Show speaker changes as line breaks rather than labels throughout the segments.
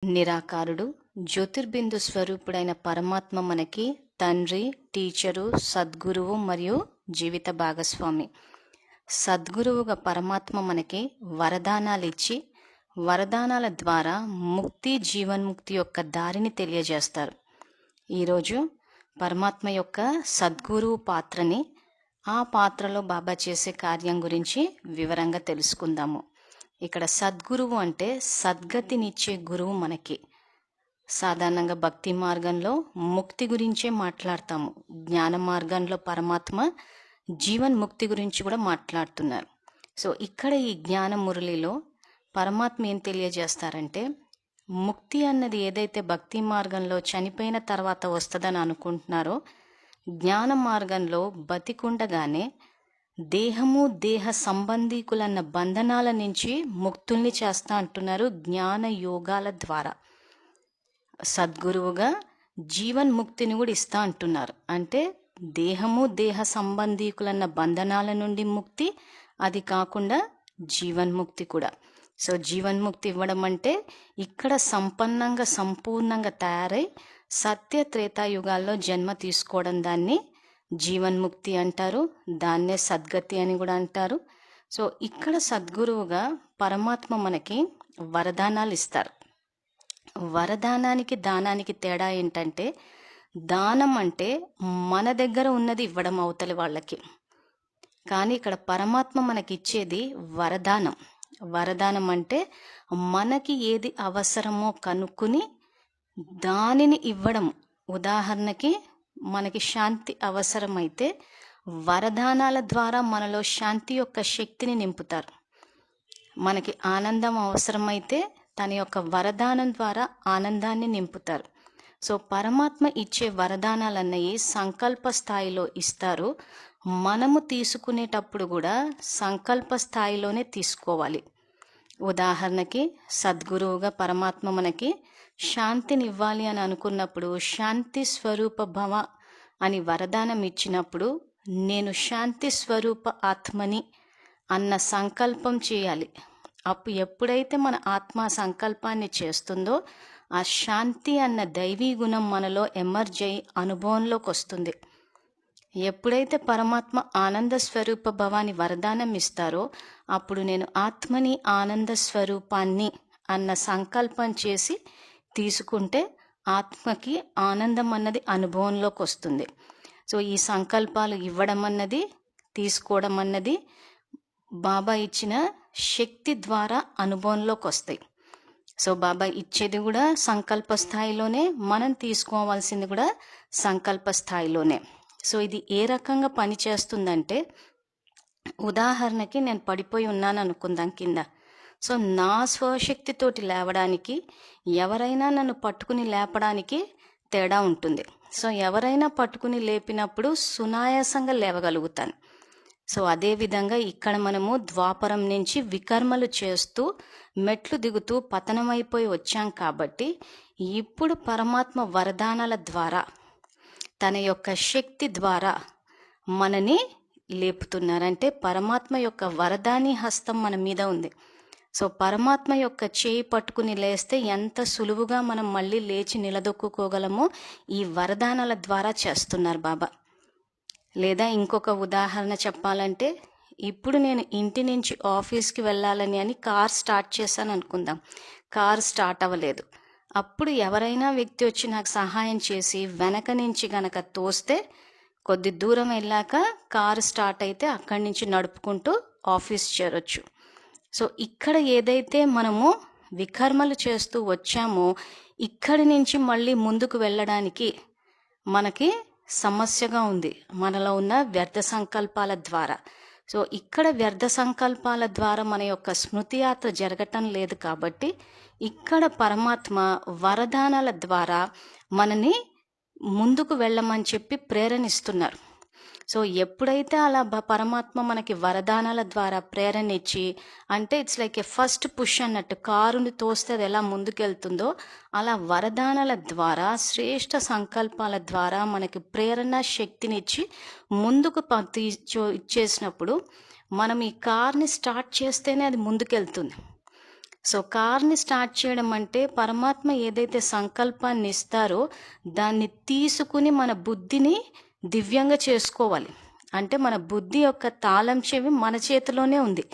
నిరాకారుడు జ్యోతిర్బిందు స్వరూపుడైన పరమాత్మ మనకి తండ్రి, టీచరు, సద్గురువు మరియు జీవిత భాగస్వామి. సద్గురువుగా పరమాత్మ మనకి వరదానాలు ఇచ్చి వరదానాల ద్వారా ముక్తి, జీవన్ముక్తి యొక్క దారిని తెలియజేస్తారు. ఈరోజు పరమాత్మ యొక్క సద్గురువు పాత్రని, ఆ పాత్రలో బాబా చేసే కార్యం గురించి వివరంగా తెలుసుకుందాము. ఇక్కడ సద్గురువు అంటే సద్గతినిచ్చే గురువు. మనకి సాధారణంగా భక్తి మార్గంలో ముక్తి గురించే మాట్లాడతాము. జ్ఞాన మార్గంలో పరమాత్మ జీవన్ముక్తి గురించి కూడా మాట్లాడుతున్నారు. సో ఇక్కడ ఈ జ్ఞాన మురళిలో పరమాత్మ ఏం తెలియజేస్తారంటే, ముక్తి అన్నది ఏదైతే భక్తి మార్గంలో చనిపోయిన తర్వాత వస్తుందని అనుకుంటున్నారో, జ్ఞాన మార్గంలో బతికుండగానే దేహము, దేహ సంబంధీకులన్న బంధనాల నుంచి ముక్తుల్ని చేస్తా అంటున్నారు జ్ఞాన యోగాల ద్వారా. సద్గురువుగా జీవన్ముక్తిని కూడా ఇస్తా అంటున్నారు. అంటే దేహము, దేహ సంబంధీకులన్న బంధనాల నుండి ముక్తి, అది కాకుండా జీవన్ముక్తి కూడా. సో జీవన్ముక్తి ఇవ్వడం అంటే ఇక్కడ సంపన్నంగా, సంపూర్ణంగా తయారై సత్య త్రేతాయుగాల్లో జన్మ తీసుకోవడం, దాన్ని జీవన్ముక్తి అంటారు. దాన్నే సద్గతి అని కూడా అంటారు. సో ఇక్కడ సద్గురువుగా పరమాత్మ మనకి వరదానాలు ఇస్తారు. వరదానానికి దానానికి తేడా ఏంటంటే, దానం అంటే మన దగ్గర ఉన్నది ఇవ్వడం అవతలి వాళ్ళకి, కానీ ఇక్కడ పరమాత్మ మనకి ఇచ్చేది వరదానం. వరదానం అంటే మనకి ఏది అవసరమో కనుక్కుని దానిని ఇవ్వడం. ఉదాహరణకి మనకి శాంతి అవసరమైతే వరదానాల ద్వారా మనలో శాంతి యొక్క శక్తిని నింపుతారు. మనకి ఆనందం అవసరమైతే తన యొక్క వరదానం ద్వారా ఆనందాన్ని నింపుతారు. సో పరమాత్మ ఇచ్చే వరదానాలన్నవి సంకల్ప స్థాయిలో ఇస్తారు. మనము తీసుకునేటప్పుడు కూడా సంకల్ప స్థాయిలోనే తీసుకోవాలి. ఉదాహరణకి సద్గురువుగా పరమాత్మ మనకి శాంతిని ఇవ్వాలి అని అనుకున్నప్పుడు, శాంతి స్వరూప భవ అని వరదానం ఇచ్చినప్పుడు, నేను శాంతి స్వరూప ఆత్మని అన్న సంకల్పం చేయాలి. అప్పుడు ఎప్పుడైతే మన ఆత్మ సంకల్పాన్ని చేస్తుందో, ఆ శాంతి అన్న దైవీ గుణం మనలో ఎమర్జ్ అయి అనుభవంలోకి వస్తుంది. ఎప్పుడైతే పరమాత్మ ఆనంద స్వరూప భవాని వరదానం ఇస్తారో, అప్పుడు నేను ఆత్మని, ఆనంద స్వరూపాన్ని అన్న సంకల్పం చేసి తీసుకుంటే ఆత్మకి ఆనందం అన్నది అనుభవంలోకి వస్తుంది. సో ఈ సంకల్పాలు ఇవ్వడం అన్నది, తీసుకోవడం అన్నది బాబా ఇచ్చిన శక్తి ద్వారా అనుభవంలోకి వస్తాయి. సో బాబా ఇచ్చేది కూడా సంకల్ప స్థాయిలోనే, మనం తీసుకోవాల్సింది కూడా సంకల్ప స్థాయిలోనే. సో ఇది ఏ రకంగా పనిచేస్తుందంటే, ఉదాహరణకి నేను పడిపోయి ఉన్నాను అనుకుందాం కింద. సో నా స్వశక్తితోటి లేవడానికి, ఎవరైనా నన్ను పట్టుకుని లేపడానికి తేడా ఉంటుంది. సో ఎవరైనా పట్టుకుని లేపినప్పుడు సునాయాసంగా లేవగలుగుతాను. సో అదేవిధంగా ఇక్కడ మనము ద్వాపరం నుంచి వికర్మలు చేస్తూ మెట్లు దిగుతూ పతనమైపోయి వచ్చాం కాబట్టి, ఇప్పుడు పరమాత్మ వరదానాల ద్వారా, తన యొక్క శక్తి ద్వారా మనని లేపుతున్నారంటే పరమాత్మ యొక్క వరదాని హస్తం మన మీద ఉంది. సో పరమాత్మ యొక్క చేయి పట్టుకుని లేస్తే ఎంత సులువుగా మనం మళ్ళీ లేచి నిలదొక్కుకోగలమో ఈ వరదానాల ద్వారా చేస్తున్నారు బాబా. లేదా ఇంకొక ఉదాహరణ చెప్పాలంటే, ఇప్పుడు నేను ఇంటి నుంచి ఆఫీస్కి వెళ్ళాలని అని కార్ స్టార్ట్ చేశాను అనుకుందాం. కార్ స్టార్ట్ అవ్వలేదు. అప్పుడు ఎవరైనా వ్యక్తి వచ్చి నాకు సహాయం చేసి వెనక నుంచి గనక తోస్తే, కొద్ది దూరం వెళ్ళాక కారు స్టార్ట్ అయితే అక్కడి నుంచి నడుపుకుంటూ ఆఫీస్ చేరొచ్చు. సో ఇక్కడ ఏదైతే మనము వికర్మలు చేస్తూ వచ్చామో, ఇక్కడి నుంచి మళ్ళీ ముందుకు వెళ్ళడానికి మనకి సమస్యగా ఉంది, మనలో ఉన్న వ్యర్థ సంకల్పాల ద్వారా. సో ఇక్కడ వ్యర్థ సంకల్పాల ద్వారా మన యొక్క స్మృతి యాత్ర జరగటం లేదు కాబట్టి, ఇక్కడ పరమాత్మ వరదానాల ద్వారా మనని ముందుకు వెళ్ళమని చెప్పి ప్రేరణిస్తున్నారు. సో ఎప్పుడైతే అలా పరమాత్మ మనకి వరదానాల ద్వారా ప్రేరణ ఇచ్చి, అంటే it's like A first push అన్నట్టు, కారుని తోస్తే అది ఎలా ముందుకెళ్తుందో అలా వరదానాల ద్వారా, శ్రేష్ఠ సంకల్పాల ద్వారా మనకి ప్రేరణ శక్తినిచ్చి ముందుకు ఇచ్చేసినప్పుడు, మనం ఈ కార్ని స్టార్ట్ చేస్తేనే అది ముందుకెళ్తుంది. సో కార్ని స్టార్ట్ చేయడం అంటే పరమాత్మ ఏదైతే సంకల్పాన్ని ఇస్తారో దాన్ని తీసుకుని మన బుద్ధిని దివ్యంగా చేసుకోవాలి. అంటే మన బుద్ధి యొక్క తాళం చెవి మన చేతిలోనే ఉంది.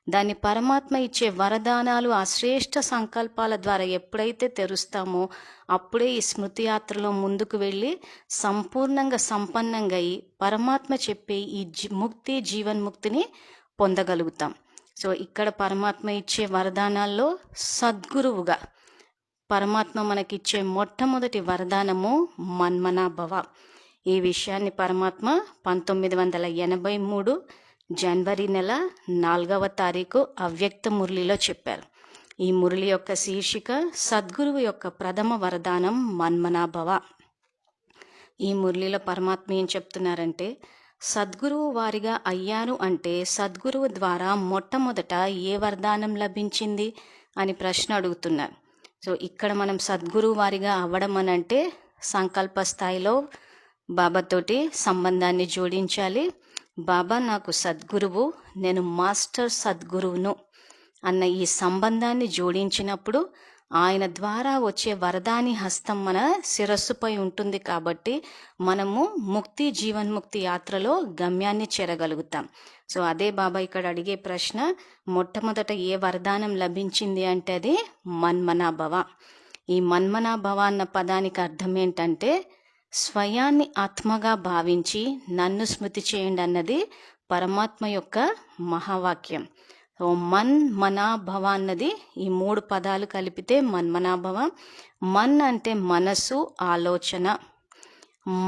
దాన్ని పరమాత్మ ఇచ్చే వరదానాలు ఆ శ్రేష్ఠ సంకల్పాల ద్వారా ఎప్పుడైతే తెరుస్తామో అప్పుడే ఈ స్మృతి యాత్రలో ముందుకు వెళ్ళి సంపూర్ణంగా సంపన్నంగా అయి పరమాత్మ చెప్పే ఈ ముక్తి జీవన్ముక్తిని పొందగలుగుతాం. సో ఇక్కడ పరమాత్మ ఇచ్చే వరదానాల్లో సద్గురువుగా పరమాత్మ మనకిచ్చే మొట్టమొదటి వరదానము మన్మనాభవ. ఈ విషయాన్ని పరమాత్మ 1983 జనవరి నెల 4వ తారీఖు అవ్యక్త మురళిలో చెప్పారు. ఈ మురళి యొక్క శీర్షిక సద్గురువు యొక్క ప్రథమ వరదానం మన్మనాభవ. ఈ మురళిలో పరమాత్మ ఏం చెప్తున్నారంటే, సద్గురువు వారిగా అయ్యారు అంటే సద్గురువు ద్వారా మొట్టమొదట ఏ వరదానం లభించింది అని ప్రశ్న అడుగుతున్నారు. సో ఇక్కడ మనం సద్గురువు వారిగా అవ్వడం అని అంటే సంకల్ప స్థాయిలో బాబాతోటి సంబంధాన్ని జోడించాలి. బాబా నాకు సద్గురువు, నేను మాస్టర్ సద్గురువును అన్న ఈ సంబంధాన్ని జోడించినప్పుడు ఆయన ద్వారా వచ్చే వరదాని హస్తం మన శిరస్సుపై ఉంటుంది. కాబట్టి మనము ముక్తి జీవన్ముక్తి యాత్రలో గమ్యాన్ని చేరగలుగుతాం. సో అదే బాబా ఇక్కడ అడిగే ప్రశ్న, మొట్టమొదట ఏ వరదానం లభించింది అంటే అది మన్మనాభవ. ఈ మన్మనాభవ అన్న పదానికి అర్థం ఏంటంటే స్వయాన్ని ఆత్మగా భావించి నన్ను స్మృతి చేయండి అన్నది పరమాత్మ యొక్క మహావాక్యం. సో మన్మనాభవ అన్నది ఈ 3 పదాలు కలిపితే మన్మనాభవ. మన్ అంటే మనసు, ఆలోచన.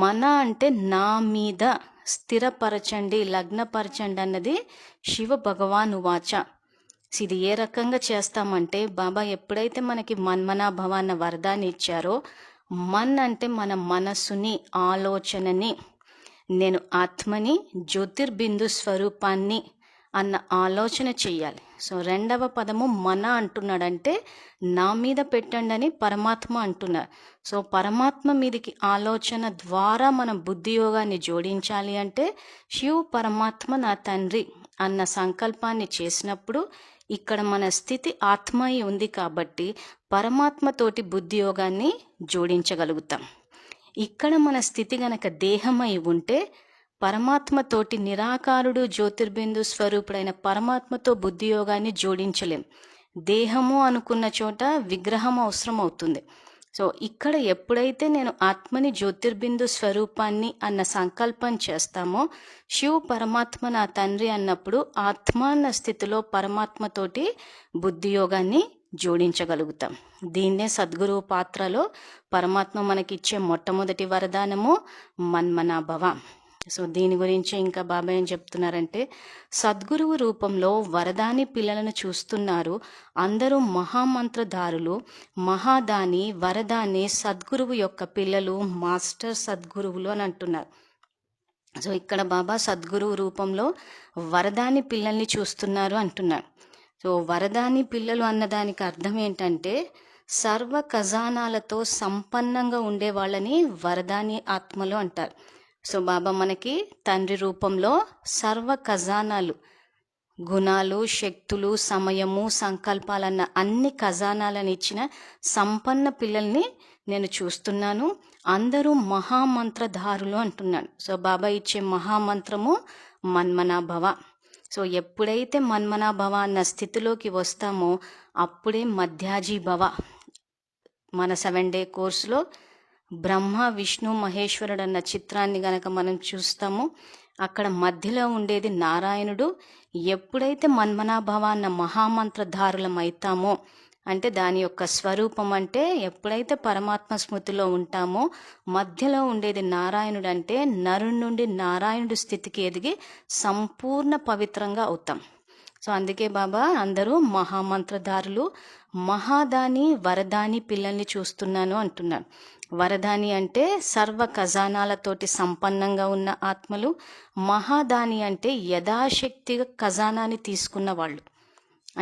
మన అంటే నా మీద స్థిరపరచండి, లగ్నపరచండి అన్నది శివ భగవాన్ వాచ. ఇది ఏ రకంగా చేస్తామంటే బాబా ఎప్పుడైతే మనకి మన్మనాభవ అన్న వరదాన్ని ఇచ్చారో, మన్ అంటే మన మనస్సుని, ఆలోచనని, నేను ఆత్మని, జ్యోతిర్బిందు స్వరూపాన్ని అన్న ఆలోచన చెయ్యాలి. సో రెండవ పదము మన అంటున్నాడంటే నా మీద పెట్టండి అని పరమాత్మ అంటున్నారు. సో పరమాత్మ మీదకి ఆలోచన ద్వారా మనం బుద్ధి యోగాన్ని జోడించాలి అంటే శివ్ పరమాత్మ నా తండ్రి అన్న సంకల్పాన్ని చేసినప్పుడు ఇక్కడ మన స్థితి ఆత్మయి ఉంది కాబట్టి పరమాత్మతోటి బుద్ధి యోగాన్ని జోడించగలుగుతాం. ఇక్కడ మన స్థితి గనక దేహమై ఉంటే పరమాత్మతోటి నిరాకారుడు జ్యోతిర్బిందు స్వరూపుడైన పరమాత్మతో బుద్ధి యోగాన్ని జోడించలేం. దేహము అనుకున్న చోట విగ్రహం అవసరం అవుతుంది. సో ఇక్కడ ఎప్పుడైతే నేను ఆత్మని జ్యోతిర్బిందు స్వరూపాన్ని అన్న సంకల్పం చేస్తామో శివ్ పరమాత్మ నా తండ్రి అన్నప్పుడు ఆత్మ అన్న స్థితిలో పరమాత్మతోటి బుద్ధి యోగాన్ని జోడించగలుగుతాం. దీన్నే సద్గురువు పాత్రలో పరమాత్మ మనకిచ్చే మొట్టమొదటి వరదానము మన్మనాభవ. సో దీని గురించి ఇంకా బాబా ఏం చెప్తున్నారంటే, సద్గురువు రూపంలో వరదాని పిల్లలను చూస్తున్నారు. అందరూ మహామంత్రధారులు, మహాదాని వరదాని సద్గురువు యొక్క పిల్లలు, మాస్టర్ సద్గురువులు అని అంటున్నారు. సో ఇక్కడ బాబా సద్గురువు రూపంలో వరదాని పిల్లల్ని చూస్తున్నారు అంటున్నారు. సో వరదాని పిల్లలు అన్నదానికి అర్థం ఏంటంటే సర్వ ఖజానాలతో సంపన్నంగా ఉండే వాళ్ళని వరదాని ఆత్మలు అంటారు. సో బాబా మనకి తండ్రి రూపంలో సర్వ ఖజానాలు, గుణాలు, శక్తులు, సమయము, సంకల్పాలన్న అన్ని ఖజానాలను ఇచ్చిన సంపన్న పిల్లల్ని నేను చూస్తున్నాను. అందరూ మహామంత్రధారులు అంటున్నాను. సో బాబా ఇచ్చే మహామంత్రము మన్మనాభవ. సో ఎప్పుడైతే మన్మనాభవ అన్న స్థితిలోకి వస్తామో అప్పుడే మధ్యాజీభవ. మన 7 డే కోర్సులో బ్రహ్మ, విష్ణు, మహేశ్వరుడు అన్న చిత్రాన్ని గనక మనం చూస్తాము. అక్కడ మధ్యలో ఉండేది నారాయణుడు. ఎప్పుడైతే మన్మనాభవ అన్న మహామంత్రధారులం అవుతామో అంటే దాని యొక్క స్వరూపం అంటే ఎప్పుడైతే పరమాత్మ స్మృతిలో ఉంటామో మధ్యలో ఉండేది నారాయణుడు అంటే నరుడి నుండి నారాయణుడి స్థితికి ఎదిగి సంపూర్ణ పవిత్రంగా అవుతాం. సో అందుకే బాబా అందరూ మహామంత్రధారులు, మహాదాని వరదాని పిల్లల్ని చూస్తున్నాను అంటున్నాను. వరదాని అంటే సర్వ ఖజానాలతోటి సంపన్నంగా ఉన్న ఆత్మలు, మహాదాని అంటే యథాశక్తిగా ఖజానాని తీసుకున్న వాళ్ళు.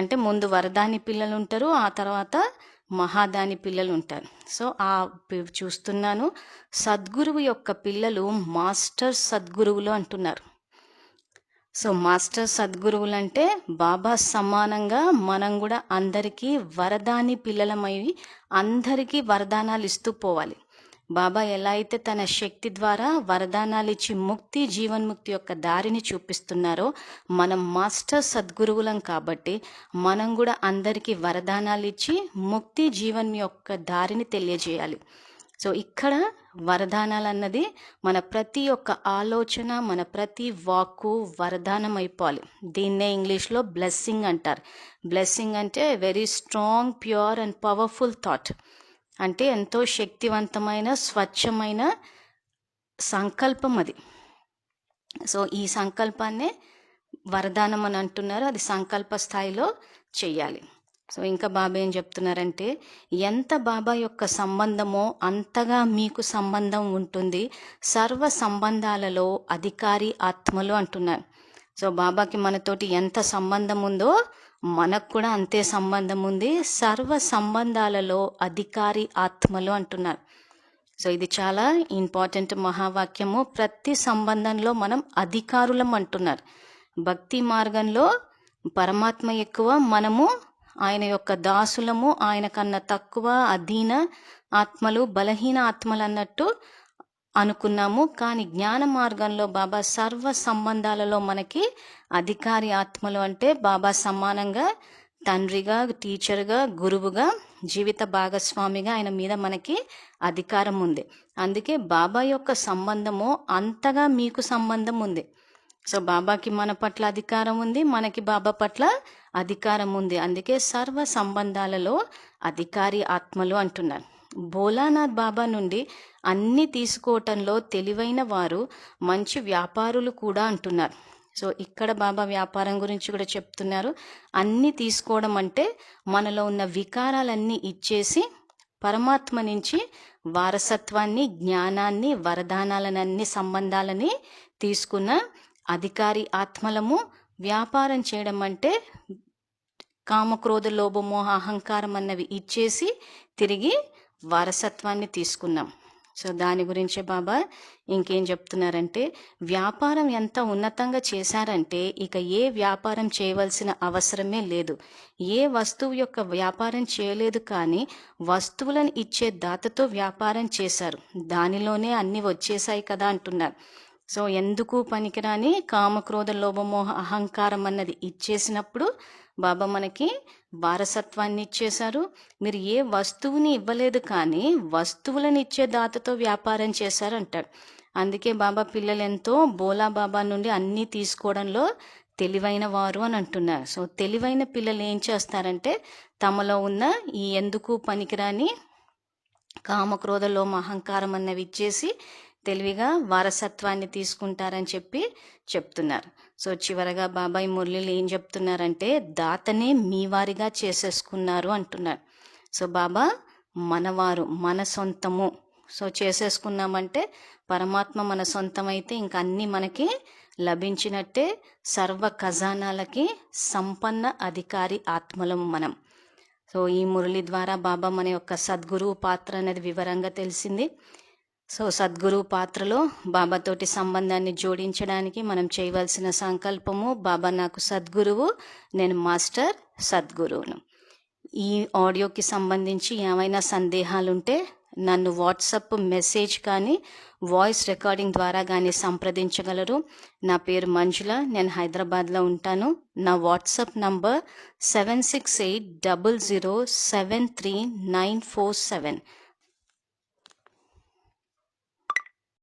అంటే ముందు వరదాని పిల్లలు ఉంటారు, ఆ తర్వాత మహాదాని పిల్లలు ఉంటారు. సో చూస్తున్నాను సద్గురువు యొక్క పిల్లలు మాస్టర్ సద్గురువులు అంటున్నారు. సో మాస్టర్ సద్గురువులంటే బాబా సమానంగా మనం కూడా అందరికీ వరదాని పిల్లలమై అందరికీ వరదానాలు ఇస్తూ పోవాలి. బాబా ఎలా అయితే తన శక్తి ద్వారా వరదానాలు ఇచ్చి ముక్తి జీవన్ముక్తి యొక్క దారిని చూపిస్తున్నారో, మనం మాస్టర్ సద్గురువులం కాబట్టి మనం కూడా అందరికీ వరదానాలు ఇచ్చి ముక్తి జీవన్ యొక్క దారిని తెలియజేయాలి. సో ఇక్కడ వరదానాలు అన్నది మన ప్రతి ఒక్క ఆలోచన, మన ప్రతి వాక్కు వరదానం అయిపోవాలి. దీన్నే ఇంగ్లీష్లో బ్లెస్సింగ్ అంటారు. బ్లెస్సింగ్ అంటే very strong, pure and powerful thought. అంటే ఎంతో శక్తివంతమైన స్వచ్ఛమైన సంకల్పం అది. సో ఈ సంకల్పాన్నే వరదానం అని అంటున్నారు. అది సంకల్ప స్థాయిలో చెయ్యాలి. సో ఇంకా బాబా ఏం చెప్తున్నారంటే, ఎంత బాబా యొక్క సంబంధమో అంతగా మీకు సంబంధం ఉంటుంది. సర్వ సంబంధాలలో అధికారి ఆత్మలు అంటున్నారు. సో బాబాకి మనతోటి ఎంత సంబంధం ఉందో మనకు కూడా అంతే సంబంధం ఉంది. సర్వ సంబంధాలలో అధికారి ఆత్మలు అంటున్నారు. సో ఇది చాలా ఇంపార్టెంట్ మహావాక్యము. ప్రతి సంబంధంలో మనం అధికారులం అంటున్నారు. భక్తి మార్గంలో పరమాత్మ ఎక్కువ, మనము ఆయన యొక్క దాసులము, ఆయన కన్నా తక్కువ అధీన ఆత్మలు, బలహీన ఆత్మలు అన్నట్టు అనుకున్నాము. కానీ జ్ఞాన మార్గంలో బాబా సర్వ సంబంధాలలో మనకి అధికారి ఆత్మలు. అంటే బాబా సమానంగా తండ్రిగా, టీచర్గా, గురువుగా, జీవిత భాగస్వామిగా ఆయన మీద మనకి అధికారం ఉంది. అందుకే బాబా యొక్క సంబంధము అంతగా మీకు సంబంధం ఉంది. సో బాబాకి మన పట్ల అధికారం ఉంది, మనకి బాబా పట్ల అధికారం ఉంది. అందుకే సర్వ సంబంధాలలో అధికారి ఆత్మలు అంటున్నారు. భోలానాథ్ బాబా నుండి అన్ని తీసుకోవటంలో తెలివైన వారు మంచి వ్యాపారులు కూడా అంటున్నారు. సో ఇక్కడ బాబా వ్యాపారం గురించి కూడా చెప్తున్నారు. అన్ని తీసుకోవడం అంటే మనలో ఉన్న వికారాలన్నీ ఇచ్చేసి పరమాత్మ నుంచి వారసత్వాన్ని, జ్ఞానాన్ని, వరదానాలన్నీ సంబంధాలని తీసుకున్న అధికారి ఆత్మలము. వ్యాపారం చేయడం అంటే కామక్రోధ లోభమోహ అహంకారం అన్నవి ఇచ్చేసి తిరిగి వారసత్వాన్ని తీసుకున్నాం. సో దాని గురించే బాబా ఇంకేం చెప్తున్నారంటే, వ్యాపారం ఎంత ఉన్నతంగా చేశారంటే ఇక ఏ వ్యాపారం చేయవలసిన అవసరమే లేదు. ఏ వస్తువు యొక్క వ్యాపారం చేయలేదు, కానీ వస్తువులను ఇచ్చే దాతతో వ్యాపారం చేశారు. దానిలోనే అన్ని వచ్చేసాయి కదా అంటున్నారు. సో ఎందుకు పనికిరాని కామక్రోధ లోభమోహ అహంకారం అన్నది ఇచ్చేసినప్పుడు బాబా మనకి వారసత్వాన్ని ఇచ్చేశారు. మీరు ఏ వస్తువుని ఇవ్వలేదు, కానీ వస్తువులను ఇచ్చే దాతతో వ్యాపారం చేశారు అంటాడు. అందుకే బాబా పిల్లలు ఎంతో బోలా బాబా నుండి అన్నీ తీసుకోవడంలో తెలివైన వారు అని అంటున్నారు. సో తెలివైన పిల్లలు ఏం చేస్తారంటే తమలో ఉన్న ఈ ఎందుకు పనికిరాని కామక్రోధ లోమ అహంకారం అన్నవి ఇచ్చేసి తెలివిగా వారసత్వాన్ని తీసుకుంటారని చెప్పి చెప్తున్నారు. సో చివరగా బాబాయ్ మురళిలు ఏం చెప్తున్నారంటే, దాతనే మీ వారిగా చేసేసుకున్నారు అంటున్నారు. సో బాబా మనవారు, మన సొంతము. సో చేసేసుకున్నామంటే పరమాత్మ మన సొంతమైతే ఇంక అన్నీ మనకి లభించినట్టే. సర్వ ఖజానాలకి సంపన్న అధికారి ఆత్మలం మనం. సో ఈ మురళి ద్వారా బాబా మన యొక్క సద్గురువు పాత్ర అనేది వివరంగా తెలిసింది. సో సద్గురు పాత్రలో బాబాతోటి సంబంధాన్ని జోడించడానికి మనం చేయవలసిన సంకల్పము, బాబా నాకు సద్గురువు, నేను మాస్టర్ సద్గురువును. ఈ ఆడియోకి సంబంధించి ఏమైనా సందేహాలుంటే నన్ను వాట్సాప్ మెసేజ్ కానీ వాయిస్ రికార్డింగ్ ద్వారా కానీ సంప్రదించగలరు. నా పేరు మంజుల, నేను హైదరాబాద్లో ఉంటాను. నా వాట్సాప్ నంబర్ 7680073947.